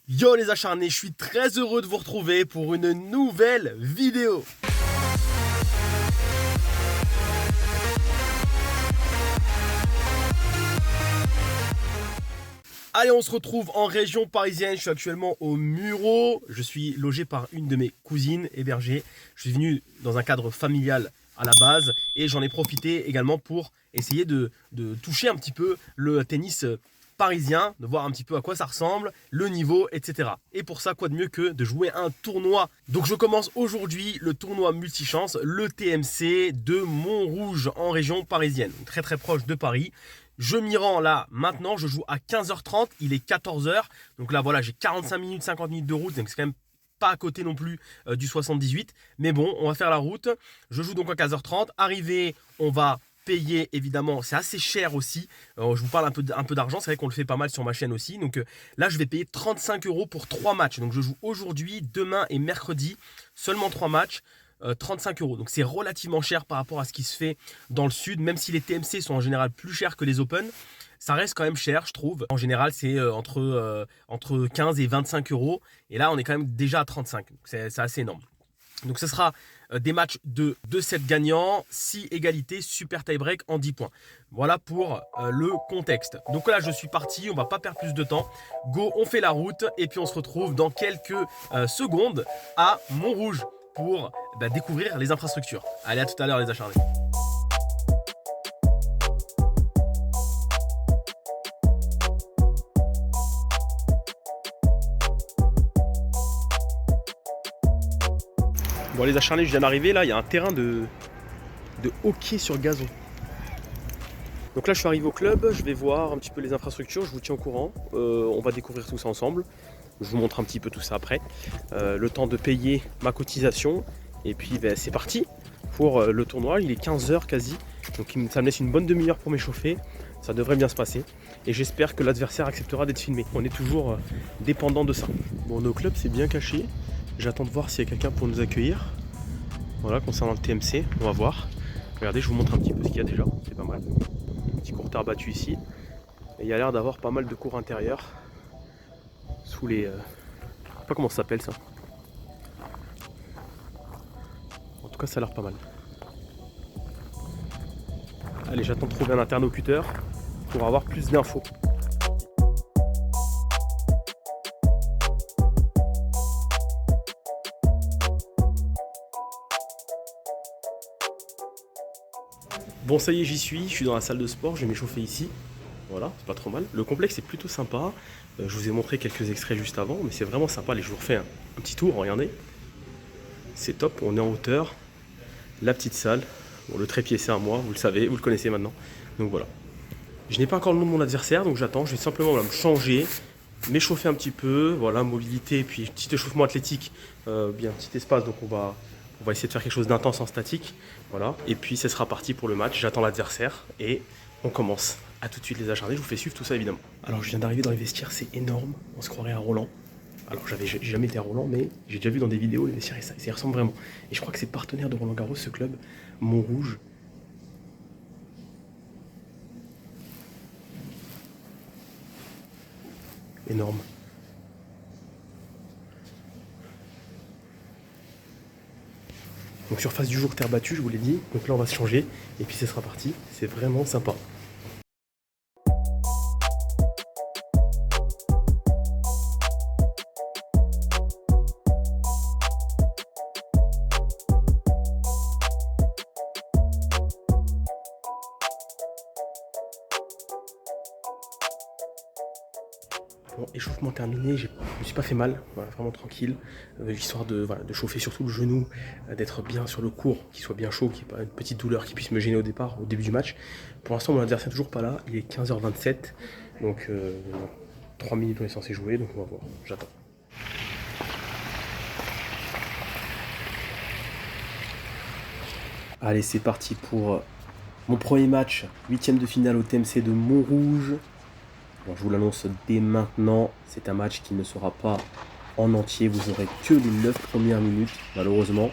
Yo les acharnés, je suis très heureux de vous retrouver pour une nouvelle vidéo. Allez, on se retrouve en région parisienne. Je suis actuellement au Mureau. Je suis logé par une de mes cousines hébergées. Je suis venu dans un cadre familial à la base et j'en ai profité également pour essayer de toucher un petit peu le tennis parisien, de voir un petit peu à quoi ça ressemble, le niveau, etc. Et pour ça, quoi de mieux que de jouer un tournoi. Donc je commence aujourd'hui le tournoi multichance, le TMC de Montrouge en région parisienne, très très proche de Paris. Je m'y rends là maintenant, je joue à 15h30, il est 14h. Donc là voilà, j'ai 45 minutes, 50 minutes de route, donc c'est quand même pas à côté non plus du 78. Mais bon, on va faire la route. Je joue donc à 15h30. Arrivé, on va payer évidemment, c'est assez cher aussi. Je vous parle un peu d'argent, c'est vrai qu'on le fait pas mal sur ma chaîne aussi. Donc là, je vais payer 35 € pour 3 matchs. Donc je joue aujourd'hui, demain et mercredi, seulement 3 matchs. 35 €. Donc c'est relativement cher par rapport à ce qui se fait dans le sud, même si les TMC sont en général plus chers que les Open. Ça reste quand même cher, je trouve. En général, c'est entre 15 et 25 €. Et là, on est quand même déjà à 35. C'est assez énorme. Donc ce sera des matchs de 2 sets gagnants, 6 égalités, super tie-break en 10 points. Voilà pour le contexte. Donc là, je suis parti, on va pas perdre plus de temps. Go, on fait la route et puis on se retrouve dans quelques secondes à Montrouge pour découvrir les infrastructures. Allez, à tout à l'heure les acharnés. Bon les acharnés, je viens d'arriver, là il y a un terrain de hockey sur gazon. Donc là je suis arrivé au club, je vais voir un petit peu les infrastructures, je vous tiens au courant. On va découvrir tout ça ensemble. Je vous montre un petit peu tout ça après. Le temps de payer ma cotisation. Et puis c'est parti pour le tournoi. Il est 15h quasi. Donc ça me laisse une bonne demi-heure pour m'échauffer. Ça devrait bien se passer. Et j'espère que l'adversaire acceptera d'être filmé. On est toujours dépendant de ça. Bon, on est au club, c'est bien caché. J'attends de voir s'il y a quelqu'un pour nous accueillir. Voilà, concernant le TMC, on va voir. Regardez, je vous montre un petit peu ce qu'il y a déjà. C'est pas mal. Un petit court terre battu ici. Et il y a l'air d'avoir pas mal de cours intérieurs. Sous les... je sais pas comment ça s'appelle ça. En tout cas ça a l'air pas mal. Allez, j'attends de trouver un interlocuteur pour avoir plus d'infos. Bon ça y est, j'y suis, je suis dans la salle de sport, je vais m'échauffer ici. Voilà, c'est pas trop mal. Le complexe est plutôt sympa. Je vous ai montré quelques extraits juste avant, mais c'est vraiment sympa. Allez, je vous refais un petit tour, regardez. C'est top, on est en hauteur. La petite salle. Bon, le trépied c'est à moi, vous le savez, vous le connaissez maintenant. Donc voilà. Je n'ai pas encore le nom de mon adversaire, donc j'attends. Je vais simplement me changer, m'échauffer un petit peu. Voilà, mobilité, puis petit échauffement athlétique. Bien, petit espace, donc on va essayer de faire quelque chose d'intense en statique. Voilà. Et puis ce sera parti pour le match. J'attends l'adversaire et on commence. A tout de suite les acharnés, je vous fais suivre tout ça évidemment. Alors je viens d'arriver dans les vestiaires, c'est énorme, on se croirait à Roland. Alors j'ai jamais été à Roland, mais j'ai déjà vu dans des vidéos les vestiaires, ça y ressemble vraiment. Et je crois que c'est partenaire de Roland Garros, ce club, Montrouge. Énorme. Donc surface du jour, terre battue, je vous l'ai dit. Donc là on va se changer, et puis ce sera parti, c'est vraiment sympa. Bon, échauffement terminé, je me suis pas fait mal, voilà, vraiment tranquille, histoire de chauffer surtout le genou, d'être bien sur le court, qu'il soit bien chaud, qu'il n'y ait pas une petite douleur qui puisse me gêner au départ, au début du match. Pour l'instant, mon adversaire n'est toujours pas là, il est 15h27, donc 3 minutes on est censé jouer, donc on va voir, j'attends. Allez, c'est parti pour mon premier match, 8e de finale au TMC de Montrouge. Bon, je vous l'annonce dès maintenant, c'est un match qui ne sera pas en entier, vous aurez que les 9 premières minutes, malheureusement.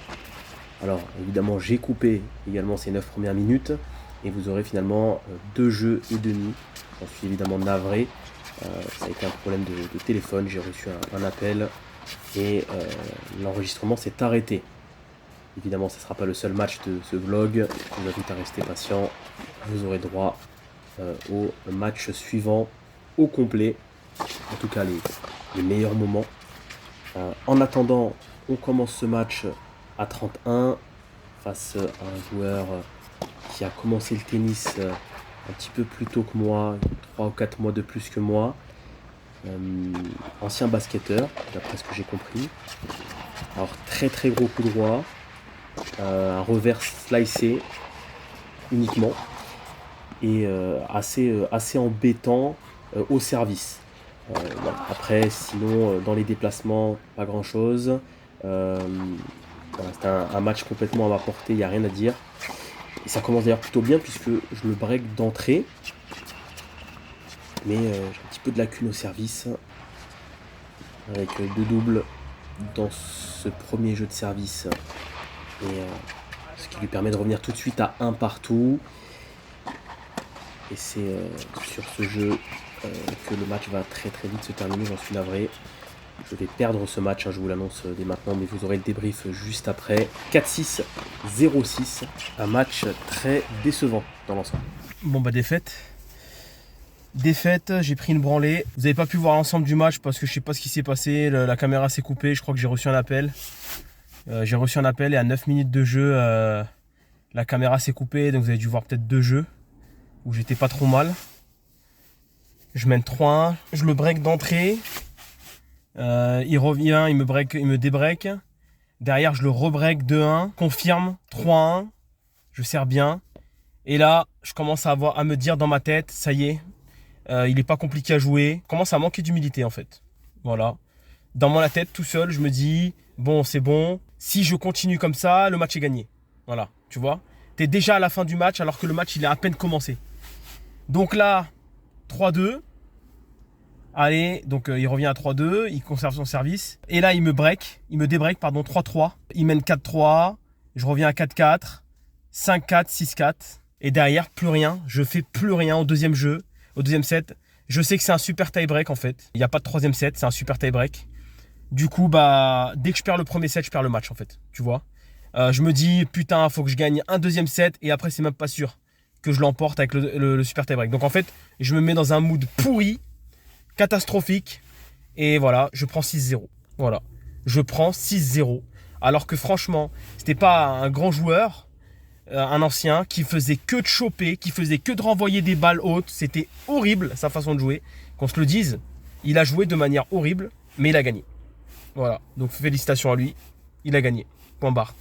Alors, évidemment, j'ai coupé également ces 9 premières minutes, et vous aurez finalement 2 jeux et demi. J'en suis évidemment navré. Ça a été un problème de téléphone, j'ai reçu un appel et l'enregistrement s'est arrêté. Évidemment, ce ne sera pas le seul match de ce vlog. Je vous invite à rester patient. Vous aurez droit au match suivant au complet. En tout cas, les meilleurs moments. En attendant, on commence ce match à 31 face à un joueur qui a commencé le tennis un petit peu plus tôt que moi, 3 ou 4 mois de plus que moi. Ancien basketteur, d'après ce que j'ai compris. Alors, très très gros coup droit. Un revers slicé uniquement et assez embêtant au service. Voilà. Après, sinon, dans les déplacements, pas grand chose. Voilà, c'était un match complètement à ma portée, il n'y a rien à dire. Et ça commence d'ailleurs plutôt bien puisque je le break d'entrée. Mais j'ai un petit peu de lacune au service. Avec 2 doubles dans ce premier jeu de service. Et ce qui lui permet de revenir tout de suite à 1 partout. Et c'est sur ce jeu que le match va très très vite se terminer, j'en suis navré. Je vais perdre ce match, hein, je vous l'annonce dès maintenant, mais vous aurez le débrief juste après. 4-6, 0-6, un match très décevant dans l'ensemble. Bon bah défaite, j'ai pris une branlée. Vous n'avez pas pu voir l'ensemble du match parce que je sais pas ce qui s'est passé, la caméra s'est coupée, je crois que j'ai reçu un appel. Et à 9 minutes de jeu, la caméra s'est coupée, donc vous avez dû voir peut-être 2 jeux où j'étais pas trop mal. Je mène 3-1, je le break d'entrée. Il revient, il me débreak. Derrière, je le rebreak 2-1, confirme 3-1. Je sers bien. Et là, je commence à me dire dans ma tête, ça y est, il n'est pas compliqué à jouer. Je commence à manquer d'humilité en fait. Voilà. Dans la tête, tout seul, je me dis, bon, c'est bon. Si je continue comme ça, le match est gagné. Voilà, tu vois. Tu es déjà à la fin du match alors que le match, il a à peine commencé. Donc là, 3-2. Allez, donc il revient à 3-2, il conserve son service. Et là, il me débreak, 3-3. Il mène 4-3, je reviens à 4-4, 5-4, 6-4. Et derrière, plus rien. Je fais plus rien au deuxième jeu, au deuxième set. Je sais que c'est un super tie-break en fait. Il n'y a pas de troisième set, c'est un super tie-break. Du coup, bah, dès que je perds le premier set, je perds le match en fait. Tu vois. Je me dis, putain, faut que je gagne un deuxième set. Et après, c'est même pas sûr que je l'emporte avec le super tie-break. Donc en fait, je me mets dans un mood pourri, catastrophique. Et voilà, je prends 6-0. Voilà, je prends 6-0. Alors que franchement, c'était pas un grand joueur, un ancien, qui faisait que de choper, qui faisait que de renvoyer des balles hautes. C'était horrible, sa façon de jouer. Qu'on se le dise, il a joué de manière horrible, mais il a gagné. Voilà, donc félicitations à lui. Il a gagné. Point barre.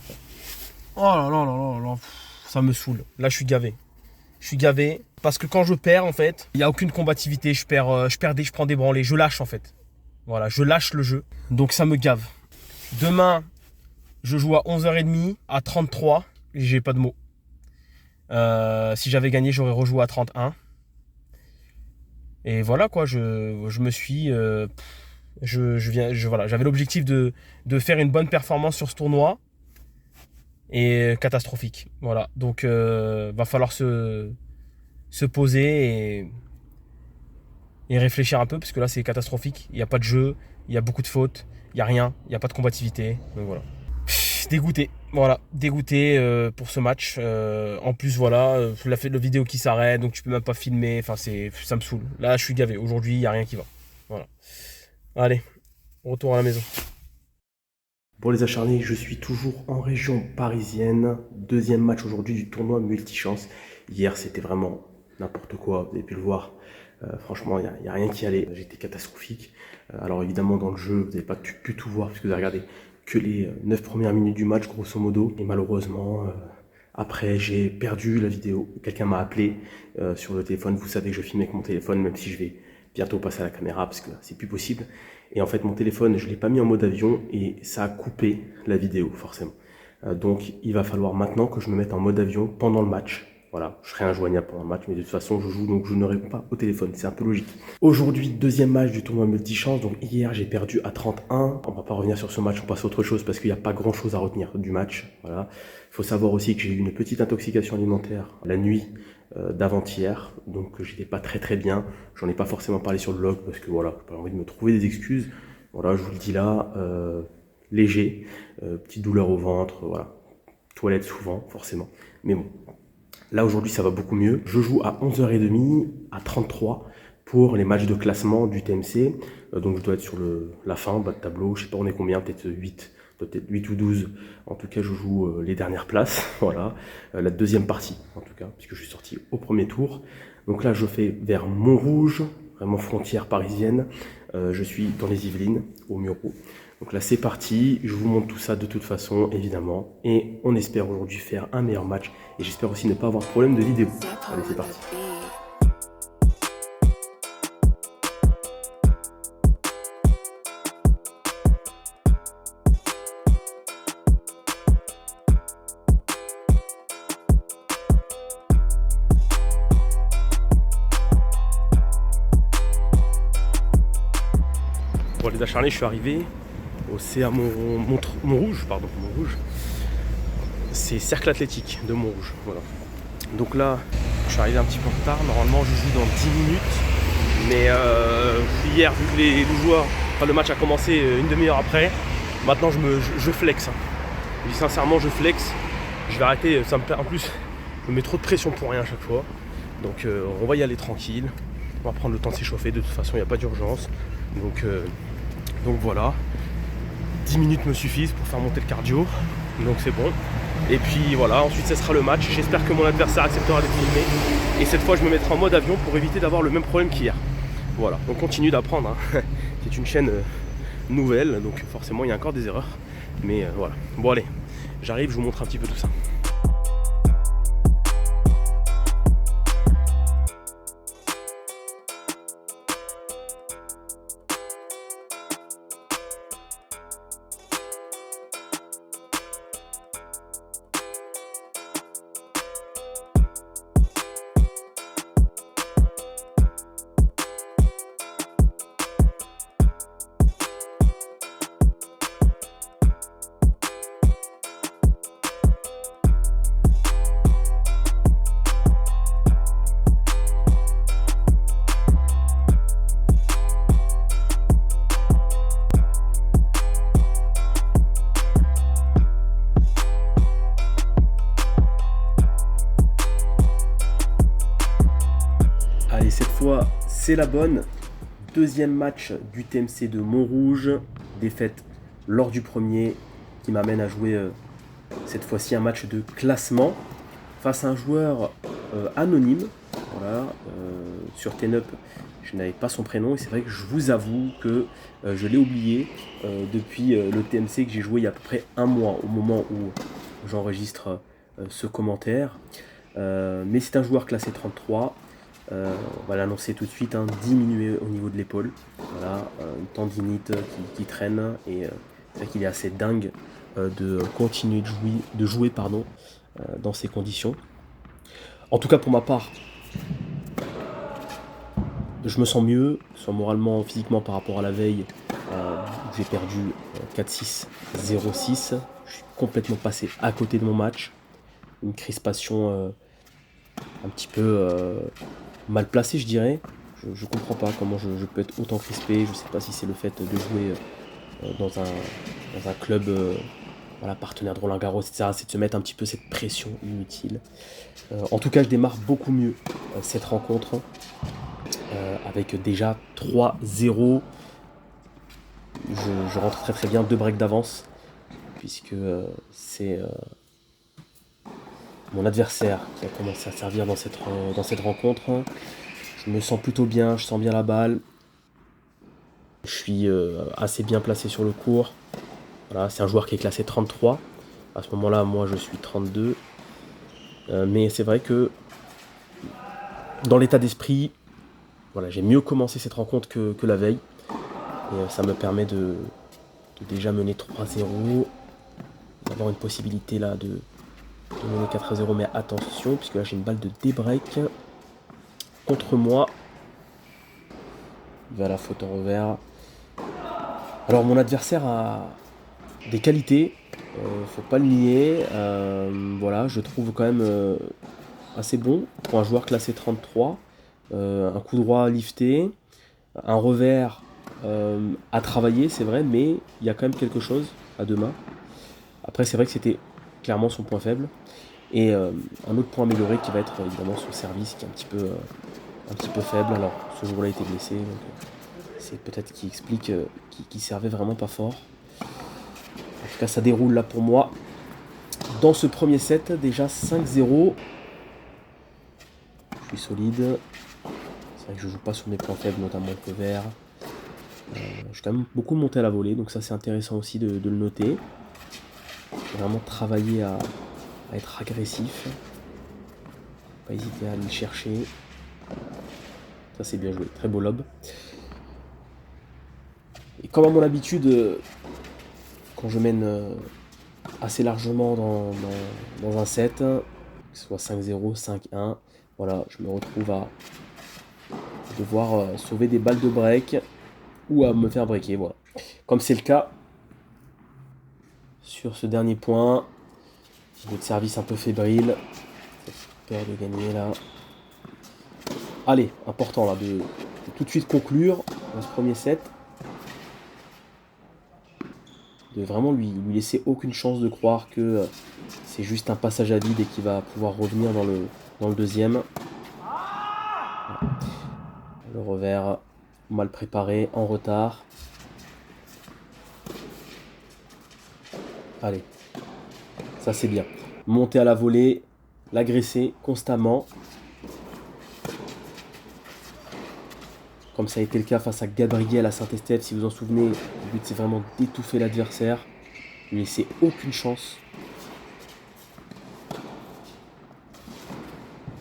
Oh là là là là là, ça me saoule. Là, je suis gavé. Je suis gavé parce que quand je perds, en fait, il n'y a aucune combativité. Je prends des branlées. Je lâche, en fait. Voilà, je lâche le jeu. Donc, ça me gave. Demain, je joue à 11h30, à 33. J'ai pas de mots. Si j'avais gagné, j'aurais rejoué à 31. Et voilà, quoi. Je me suis... voilà, j'avais l'objectif de faire une bonne performance sur ce tournoi. Et catastrophique. Voilà. Donc, va falloir se poser et réfléchir un peu parce que là, c'est catastrophique. Il n'y a pas de jeu, il y a beaucoup de fautes, il n'y a rien, il n'y a pas de combativité. Donc voilà. Dégoûté. Voilà. Dégoûté pour ce match. En plus, voilà, le vidéo qui s'arrête, donc tu peux même pas filmer. Enfin, ça me saoule. Là, je suis gavé. Aujourd'hui, il n'y a rien qui va. Voilà. Allez, retour à la maison. Pour les acharnés, je suis toujours en région parisienne. Deuxième match aujourd'hui du tournoi multichance. Hier, c'était vraiment n'importe quoi. Vous avez pu le voir. Franchement, il n'y a rien qui allait. J'étais catastrophique. Alors évidemment, dans le jeu, vous n'avez pas pu tout voir puisque vous avez regardé que les 9 premières minutes du match, grosso modo. Et malheureusement, après, j'ai perdu la vidéo. Quelqu'un m'a appelé sur le téléphone. Vous savez que je filme avec mon téléphone, même si je vais bientôt passer à la caméra parce que c'est plus possible. Et en fait, mon téléphone, je ne l'ai pas mis en mode avion et ça a coupé la vidéo, forcément. Donc, il va falloir maintenant que je me mette en mode avion pendant le match. Voilà, je serai injoignable pendant le match, mais de toute façon, je joue, donc je ne réponds pas au téléphone. C'est un peu logique. Aujourd'hui, deuxième match du tournoi multichance. Donc, hier, j'ai perdu à 31. On ne va pas revenir sur ce match, on passe à autre chose parce qu'il n'y a pas grand-chose à retenir du match. Voilà. Il faut savoir aussi que j'ai eu une petite intoxication alimentaire la nuit d'avant-hier, donc j'étais pas très bien. J'en ai pas forcément parlé sur le blog parce que voilà, j'ai pas envie de me trouver des excuses. Voilà, je vous le dis là, léger, petite douleur au ventre, voilà. Toilette souvent, forcément. Mais bon, là aujourd'hui ça va beaucoup mieux. Je joue à 11h30 à 33 pour les matchs de classement du TMC. Donc je dois être sur la fin, bas de tableau, je sais pas on est combien, peut-être 8. Peut-être 8 ou 12. En tout cas, je joue les dernières places. Voilà. La deuxième partie, en tout cas, puisque je suis sorti au premier tour. Donc là, je fais vers Montrouge, vraiment frontière parisienne. Je suis dans les Yvelines, au Muro. Donc là, c'est parti. Je vous montre tout ça de toute façon, évidemment. Et on espère aujourd'hui faire un meilleur match. Et j'espère aussi ne pas avoir de problème de vidéo. Allez, c'est parti. Pour les acharnés, je suis arrivé au CA Montrouge, pardon, Montrouge. C'est Cercle Athlétique de Montrouge, voilà. Donc là, je suis arrivé un petit peu en retard. Normalement, je joue dans 10 minutes. Mais hier, vu que les joueurs, le match a commencé une demi-heure après, maintenant je flex. Je dis sincèrement, je flex. Je vais arrêter. En plus, je me mets trop de pression pour rien à chaque fois. Donc on va y aller tranquille. On va prendre le temps de s'échauffer. De toute façon, il n'y a pas d'urgence. Donc voilà, 10 minutes me suffisent pour faire monter le cardio, donc c'est bon. Et puis voilà, ensuite ce sera le match. J'espère que mon adversaire acceptera d'être filmé. Et cette fois je me mettrai en mode avion pour éviter d'avoir le même problème qu'hier. Voilà, on continue d'apprendre. Hein. C'est une chaîne nouvelle, donc forcément il y a encore des erreurs. Mais voilà, bon allez, j'arrive, je vous montre un petit peu tout ça. Allez, cette fois, c'est la bonne. Deuxième match du TMC de Montrouge. Défaite lors du premier qui m'amène à jouer cette fois-ci un match de classement face à un joueur anonyme. Voilà, sur TNUP, je n'avais pas son prénom et c'est vrai que je vous avoue que je l'ai oublié depuis le TMC que j'ai joué il y a à peu près un mois au moment où j'enregistre ce commentaire. Mais c'est un joueur classé 33. On va l'annoncer tout de suite, hein, diminué au niveau de l'épaule. Voilà, une tendinite qui traîne et c'est vrai qu'il est assez dingue de continuer de jouer dans ces conditions. En tout cas pour ma part, je me sens mieux, soit moralement, physiquement par rapport à la veille où j'ai perdu 4-6, 0-6. Je suis complètement passé à côté de mon match. Une crispation un petit peu mal placée, je dirais. Je comprends pas comment je peux être autant crispé. Je sais pas si c'est le fait de jouer dans un club voilà, partenaire de Roland Garros, etc. C'est de se mettre un petit peu cette pression inutile. En tout cas, je démarre beaucoup mieux cette rencontre avec déjà 3-0. Je rentre très bien, 2 breaks d'avance puisque c'est mon adversaire qui a commencé à servir dans cette rencontre. Je me sens plutôt bien, je sens bien la balle. Je suis assez bien placé sur le court. Voilà, c'est un joueur qui est classé 33. À ce moment-là, moi je suis 32. Mais c'est vrai que dans l'état d'esprit, voilà, j'ai mieux commencé cette rencontre que la veille. Et ça me permet de déjà mener 3-0. D'avoir une possibilité là de mener 4-0. Mais attention, puisque là j'ai une balle de débreak contre moi. Il va à la faute en revers. Alors mon adversaire a des qualités, faut pas le nier. Voilà, je trouve quand même assez bon pour un joueur classé 33. Un coup droit lifté, un revers à travailler, c'est vrai, mais il y a quand même quelque chose à deux mains. Après, c'est vrai que c'était clairement son point faible. Et un autre point amélioré qui va être évidemment son service qui est un petit peu faible. Alors, ce jour-là a été blessé, donc c'est peut-être qui explique qu'il servait vraiment pas fort. En tout cas, ça déroule là pour moi. Dans ce premier set, déjà 5-0. Je suis solide. C'est vrai que je joue pas sur mes points faibles, notamment le revers. Je suis quand même beaucoup monté à la volée, donc ça c'est intéressant aussi de le noter. J'ai vraiment travaillé à être agressif. Pas hésiter à aller le chercher. Ça c'est bien joué, très beau lob. Et comme à mon habitude, quand je mène assez largement dans un set, que ce soit 5-0, 5-1, voilà, je me retrouve à devoir sauver des balles de break ou à me faire breaker, voilà. Comme c'est le cas sur ce dernier point, votre service un peu fébrile, peur de gagner là. Allez, important là de tout de suite conclure dans ce premier set. De vraiment lui laisser aucune chance de croire que c'est juste un passage à vide et qu'il va pouvoir revenir dans le deuxième. Le revers mal préparé, en retard. Allez, ça c'est bien. Monter à la volée, l'agresser constamment. Comme ça a été le cas face à Gabriel à Saint-Estève, si vous en souvenez, le but c'est vraiment d'étouffer l'adversaire, lui laisser aucune chance.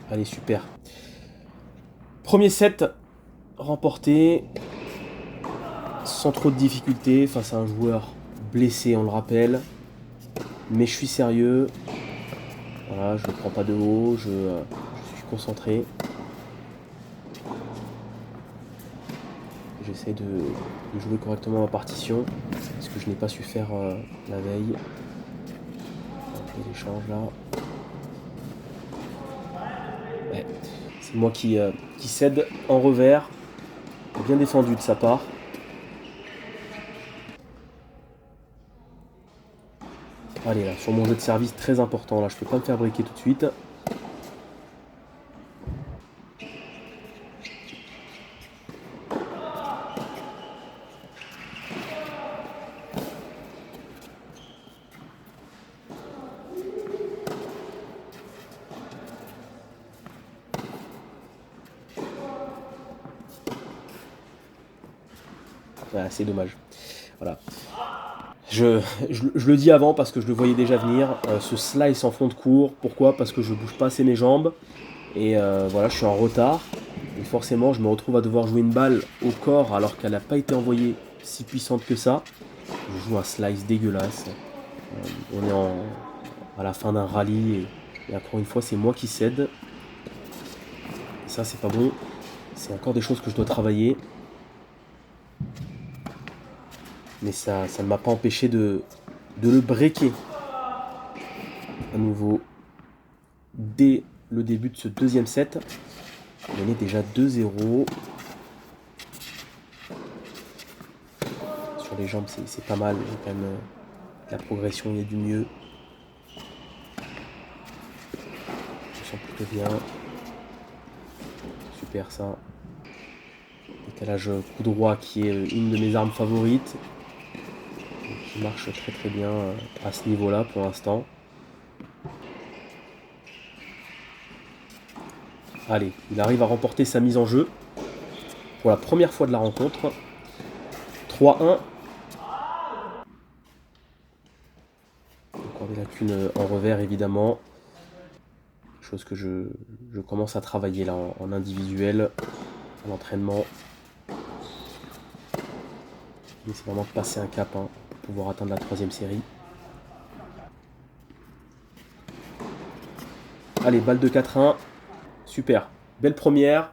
Allez, super. Premier set remporté sans trop de difficultés face à un joueur blessé, on le rappelle. Mais je suis sérieux. Voilà, je ne prends pas de haut, je suis concentré. J'essaie de jouer correctement ma partition, ce que je n'ai pas su faire la veille. L'échange là. Ouais. C'est moi qui cède en revers. Bien défendu de sa part. Allez là, sur mon jeu de service très important, là je peux pas me faire breaker tout de suite. Ah, c'est dommage. Voilà. Je le dis avant parce que je le voyais déjà venir. Ce slice en fond de court. Pourquoi? Parce que je bouge pas assez mes jambes. Et voilà, je suis en retard. Et forcément, je me retrouve à devoir jouer une balle au corps alors qu'elle n'a pas été envoyée si puissante que ça. Je joue un slice dégueulasse. On est à la fin d'un rallye. Et encore une fois, c'est moi qui cède. Et ça, c'est pas bon. C'est encore des choses que je dois travailler. Mais ça ne m'a pas empêché de le breaker à nouveau dès le début de ce deuxième set. On est déjà 2-0. Sur les jambes, c'est pas mal. Il y a quand même la progression, il y a du mieux. Je sens plutôt bien. Super ça. Décalage coup droit qui est une de mes armes favorites. Qui marche très très bien à ce niveau-là pour l'instant. Allez, il arrive à remporter sa mise en jeu pour la première fois de la rencontre. 3-1. Encore des lacunes en revers évidemment. Chose que je commence à travailler là en individuel, en entraînement. Mais c'est vraiment de passer un cap pour pouvoir atteindre la troisième série. Allez, balle de 4-1. Super. Belle première.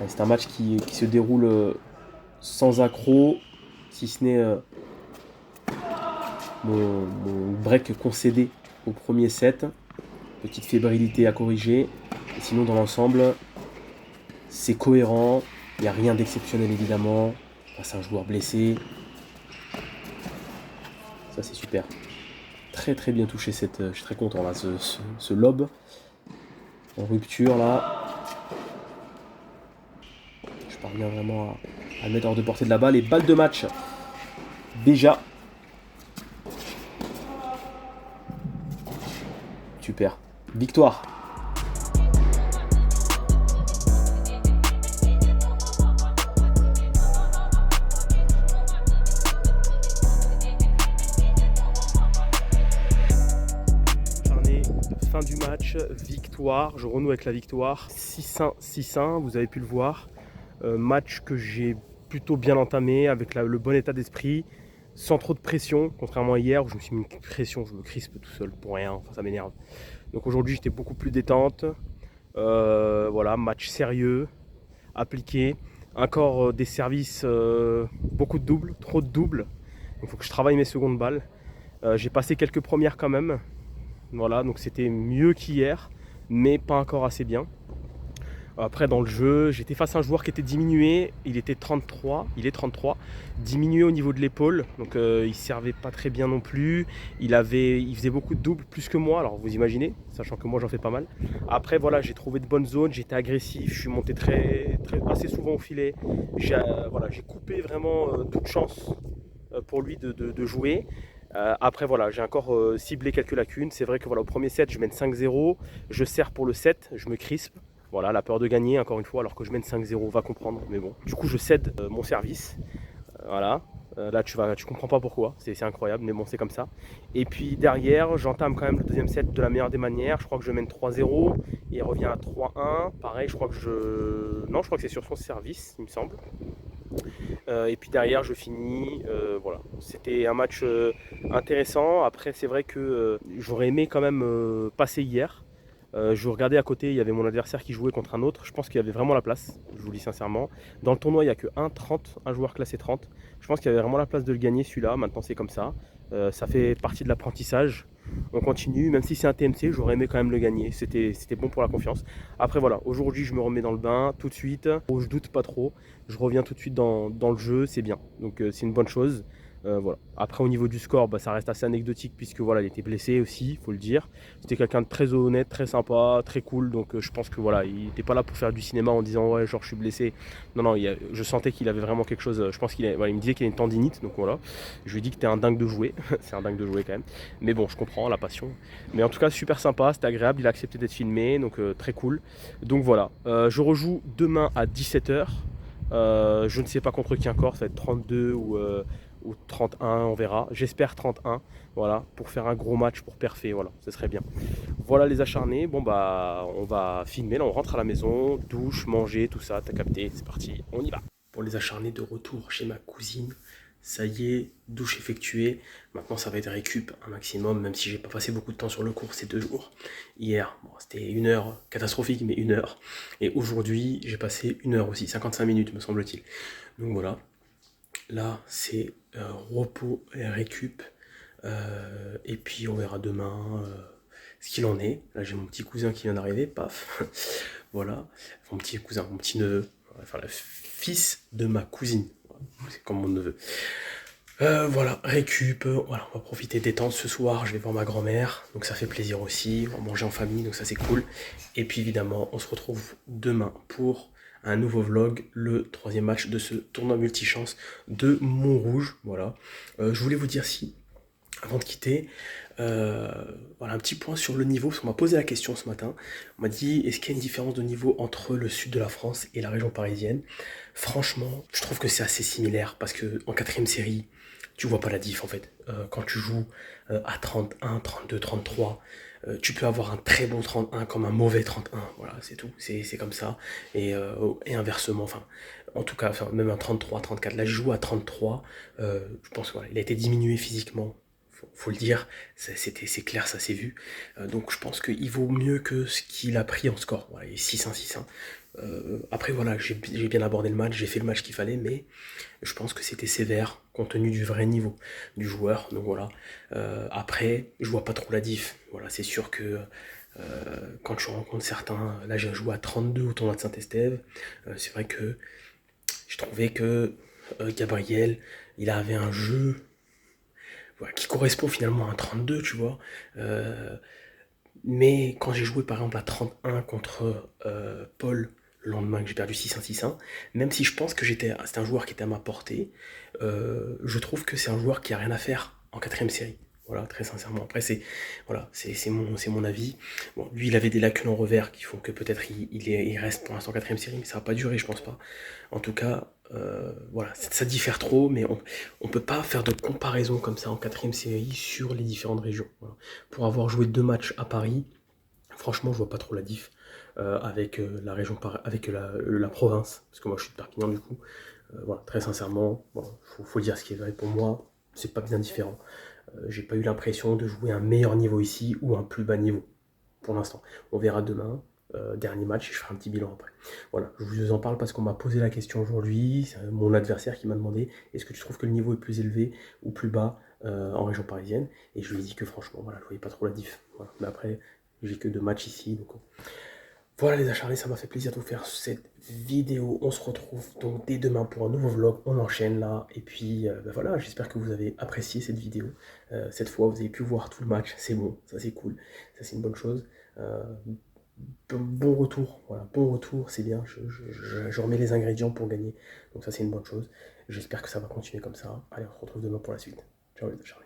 C'est un match qui se déroule sans accroc, si ce n'est mon break concédé au premier set. Petite fébrilité à corriger. Et sinon, dans l'ensemble, c'est cohérent. Il n'y a rien d'exceptionnel, évidemment. C'est un joueur blessé. Ça, c'est super. Très, très bien touché. Je suis très content, là, ce lob. En rupture, là. Je parviens vraiment à le mettre hors de portée de la balle. Et balle de match. Déjà. Super. Victoire. Fin du match, victoire, je renoue avec la victoire, 6-1, 6-1, vous avez pu le voir. Match que j'ai plutôt bien entamé, avec le bon état d'esprit, sans trop de pression, contrairement à hier où je me suis mis une pression, je me crispe tout seul pour rien, enfin, ça m'énerve. Donc aujourd'hui j'étais beaucoup plus détente, voilà, match sérieux, appliqué, encore des services, beaucoup de doubles, trop de doubles, il faut que je travaille mes secondes balles. J'ai passé quelques premières quand même. Voilà, donc c'était mieux qu'hier, mais pas encore assez bien. Après, dans le jeu, j'étais face à un joueur qui était diminué. Il était 33, il est 33, diminué au niveau de l'épaule. Donc il servait pas très bien non plus. Il faisait beaucoup de doubles, plus que moi. Alors vous imaginez, sachant que moi j'en fais pas mal. Après voilà, j'ai trouvé de bonnes zones, j'étais agressif, je suis monté assez souvent au filet. J'ai coupé vraiment toute chance pour lui de jouer. Après voilà, j'ai encore ciblé quelques lacunes. C'est vrai que voilà, au premier set, je mène 5-0. Je sers pour le 7, je me crispe. Voilà, la peur de gagner, encore une fois, alors que je mène 5-0, va comprendre. Mais bon, du coup, je cède mon service. Voilà. Là, tu comprends pas pourquoi. C'est incroyable, mais bon, c'est comme ça. Et puis derrière, j'entame quand même le deuxième set de la meilleure des manières. Je crois que je mène 3-0 et il revient à 3-1. Pareil, je crois que Non, je crois que c'est sur son service, il me semble. Et puis derrière je finis, voilà. C'était un match intéressant. Après c'est vrai que j'aurais aimé quand même passer hier. Je regardais à côté, il y avait mon adversaire qui jouait contre un autre. Je pense qu'il y avait vraiment la place, je vous le dis sincèrement. Dans le tournoi il n'y a que 1,30, un joueur classé 30. Je pense qu'il y avait vraiment la place de le gagner celui-là. Maintenant c'est comme ça. Ça fait partie de l'apprentissage. On continue, même si c'est un TMC, j'aurais aimé quand même le gagner. C'était bon pour la confiance. Après voilà, aujourd'hui je me remets dans le bain tout de suite. Je doute pas trop. Je reviens tout de suite dans le jeu, c'est bien. Donc c'est une bonne chose. Voilà. Après au niveau du score, ça reste assez anecdotique puisque voilà, il était blessé aussi, il faut le dire. C'était quelqu'un de très honnête, très sympa, très cool. Donc je pense que voilà, il n'était pas là pour faire du cinéma en disant ouais genre je suis blessé. Non non, je sentais qu'il avait vraiment quelque chose. Je pense il me disait qu'il a une tendinite, donc voilà. Je lui ai dit que t'es un dingue de jouer. C'est un dingue de jouer quand même. Mais bon, je comprends la passion. Mais en tout cas super sympa, c'était agréable. Il a accepté d'être filmé, donc très cool. Donc voilà, je rejoue demain à 17h. Je ne sais pas contre qui encore, ça va être 32 ou 31, on verra. J'espère 31, voilà, pour faire un gros match pour perfer, voilà, ce serait bien. Voilà les acharnés, bon on va filmer, là on rentre à la maison, douche, manger, tout ça, t'as capté, c'est parti, on y va. Pour les acharnés, de retour chez ma cousine, ça y est, douche effectuée. Maintenant ça va être récup un maximum, même si j'ai pas passé beaucoup de temps sur le cours ces 2 jours. Hier, c'était 1 heure, catastrophique, mais 1 heure. Et aujourd'hui, j'ai passé 1 heure aussi, 55 minutes me semble-t-il. Donc voilà, là c'est repos et récup. Et puis on verra demain ce qu'il en est. Là j'ai mon petit cousin qui vient d'arriver, paf. Voilà, mon petit cousin, mon petit neveu, enfin le fils de ma cousine. C'est comme mon neveu. Voilà, récup, voilà, on va profiter des temps ce soir, je vais voir ma grand-mère, donc ça fait plaisir aussi, on va manger en famille, donc ça c'est cool. Et puis évidemment, on se retrouve demain pour un nouveau vlog, le 3e match de ce tournoi multichance de Montrouge, voilà. Je voulais vous dire avant de quitter, voilà un petit point sur le niveau, parce qu'on m'a posé la question ce matin. On m'a dit, est-ce qu'il y a une différence de niveau entre le sud de la France et la région parisienne? Franchement, je trouve que c'est assez similaire, parce que en 4e série, tu vois pas la diff en fait. Quand tu joues à 31, 32, 33, tu peux avoir un très bon 31 comme un mauvais 31, voilà, c'est tout, c'est comme ça. Et inversement, enfin, en tout cas, même un 33, 34, là je joue à 33, je pense qu'il a été diminué physiquement. Faut le dire, c'est clair, ça s'est vu. Donc je pense qu'il vaut mieux que ce qu'il a pris en score. Voilà, 6-1, 6-1. Après voilà, j'ai bien abordé le match, j'ai fait le match qu'il fallait, mais je pense que c'était sévère compte tenu du vrai niveau du joueur. Donc voilà. Après, je vois pas trop la diff. Voilà, c'est sûr que Quand je rencontre certains, là j'ai joué à 32 au tournoi de Saint-Estève, c'est vrai que je trouvais que Gabriel, il avait un jeu, voilà, qui correspond finalement à un 32, tu vois. Euh, mais quand j'ai joué par exemple à 31 contre Paul, le lendemain que j'ai perdu 6-1, 6-1, même si je pense que c'était un joueur qui était à ma portée, je trouve que c'est un joueur qui a rien à faire en quatrième série. Voilà, très sincèrement. Après, c'est mon avis. Bon, lui, il avait des lacunes en revers qui font que peut-être il reste pour l'instant en quatrième série, mais ça va pas durer, je pense pas. En tout cas, voilà, ça diffère trop, mais on peut pas faire de comparaison comme ça en quatrième série sur les différentes régions. Voilà. Pour avoir joué 2 matchs à Paris, franchement, je vois pas trop la diff avec la région, avec la province, parce que moi je suis de Perpignan du coup. Voilà, très sincèrement, bon, faut dire ce qui est vrai pour moi, c'est pas bien différent. J'ai pas eu l'impression de jouer un meilleur niveau ici ou un plus bas niveau pour l'instant. On verra demain, dernier match, et je ferai un petit bilan après. Voilà, je vous en parle parce qu'on m'a posé la question aujourd'hui, c'est mon adversaire qui m'a demandé est-ce que tu trouves que le niveau est plus élevé ou plus bas en région parisienne, et je lui ai dit que franchement, voilà, je voyais pas trop la diff. Voilà. Mais après, j'ai que 2 matchs ici, donc voilà les acharnés, ça m'a fait plaisir de vous faire cette vidéo. On se retrouve donc dès demain pour un nouveau vlog. On enchaîne là. Et puis voilà, j'espère que vous avez apprécié cette vidéo. Cette fois, vous avez pu voir tout le match. C'est bon, ça c'est cool. Ça c'est une bonne chose. Bon retour, voilà, bon retour, c'est bien. Je remets les ingrédients pour gagner. Donc ça c'est une bonne chose. J'espère que ça va continuer comme ça. Allez, on se retrouve demain pour la suite. Ciao les acharnés.